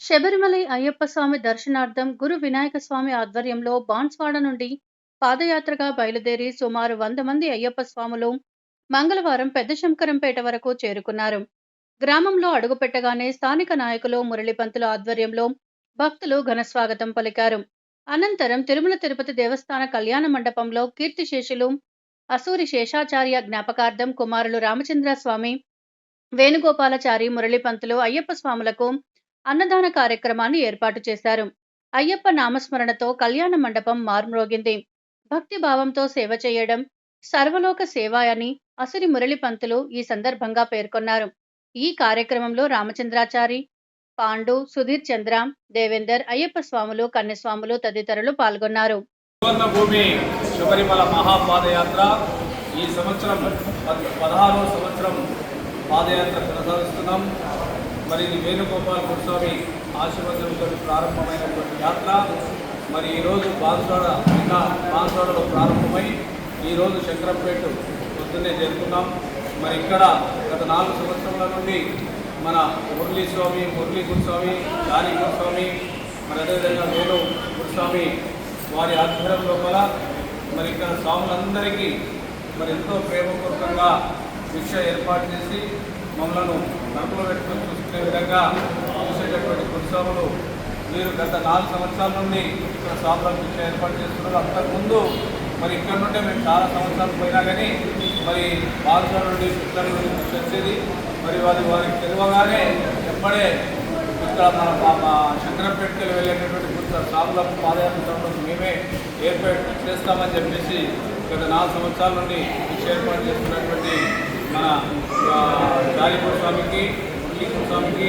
శబరిమలై అయ్యప్ప స్వామి దర్శనార్థం గురు వినాయక స్వామి ఆధ్వర్యంలో బాన్స్వాడ నుండి పాదయాత్రగా బయలుదేరి సుమారు 100 మంది అయ్యప్ప స్వాములు మంగళవారం పెద్ద శంకరంపేట వరకు చేరుకున్నారు. గ్రామంలో అడుగుపెట్టగానే స్థానిక నాయకులు మురళీపంతుల ఆధ్వర్యంలో భక్తులు ఘనస్వాగతం పలికారు. అనంతరం తిరుమల తిరుపతి దేవస్థాన కళ్యాణ మండపంలో కీర్తిశేషులు అసూరి శేషాచార్య జ్ఞాపకార్థం కుమారులు రామచంద్ర స్వామి, వేణుగోపాలచారి మురళీపంతులు అయ్యప్ప స్వాములకు అన్నదాన కార్యక్రమాన్ని ఏర్పాటు చేశారు. అయ్యప్ప నామస్మరణతో కళ్యాణ మండపం మార్మ్రోగింది. భక్తి భావంతో సేవ చేయడం సర్వలోక సేవ అని అసురి మురళిపంతులు ఈ సందర్భంగా పేర్కొన్నారు. ఈ కార్యక్రమంలో రామచంద్రాచారి, పాండు, సుధీర్ చంద్ర, దేవేందర్, అయ్యప్ప స్వాములు, కన్యస్వాములు తదితరులు పాల్గొన్నారు. భూమి శబరిమల మహాపాదయాత్ర ఈ సంవత్సరం 16వ సంవత్సరం పాదయాత్ర కొనసాగిస్తున్నాం. మరి ఇది వేణుగోపాల స్వామి ఆశీర్వాదంతో ప్రారంభమైనటువంటి యాత్ర. మరి ఈరోజు బాన్స్వాడలో ప్రారంభమై ఈరోజు శంకరంపేట పొద్దున్నే చేరుకున్నాం. మరి ఇక్కడ గత 4 సంవత్సరాల నుండి మన మురళీ గురుస్వామి, జానీ గురుస్వామి, మరి అదేవిధంగా వేణు గురుస్వామి వారి ఆధ్వర్యం లోపల మరి ఇక్కడ స్వాములందరికీ మరి ఎంతో ప్రేమపూర్వకంగా భిక్ష ఏర్పాటు చేసి మమ్మలను నడుపులో పెట్టుకుని చూసుకునే విధంగా చూసేటటువంటి గురుస్వాములు మీరు గత 4 సంవత్సరాల నుండి ఇక్కడ స్వాములకు భిక్ష ఏర్పాటు చేస్తున్నారు. అంతకుముందు మరి ఇక్కడ నుండే మేము చాలా సంవత్సరాలు పోయినా కానీ మరి బాన్స్వాడ నుండి పిల్లల నుండి భిక్ష వచ్చేది. మరి వారికి తెలియగానే ఎప్పుడే ఇక్కడ మన శంకరంపేటకి వెళ్ళేటటువంటి స్వాముల పాదయాత్ర మేమే ఏర్పాటు చేస్తామని చెప్పేసి గత 4 సంవత్సరాల నుండి భిక్ష ఏర్పాటు చేస్తున్నటువంటి మన జానీ గురుస్వామికి, మురళీ గురుస్వామికి,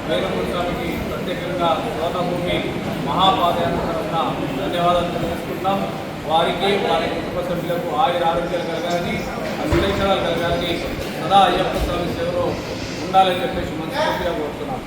వేణు గురుస్వామికి ప్రత్యేకంగా స్వర్ణభూమి మహాపాదయాత్ర తరఫున ధన్యవాదాలు తెలియజేసుకుంటాం. వారికి వారి కుటుంబ సభ్యులకు ఆరోగ్యాలు కలగాలని, విలేచనాలు కలగాలని, సదా అయ్యప్ప స్వామి సేవలో ఉండాలని చెప్పేసి మనస్ఫూర్తిగా కోరుతున్నాం.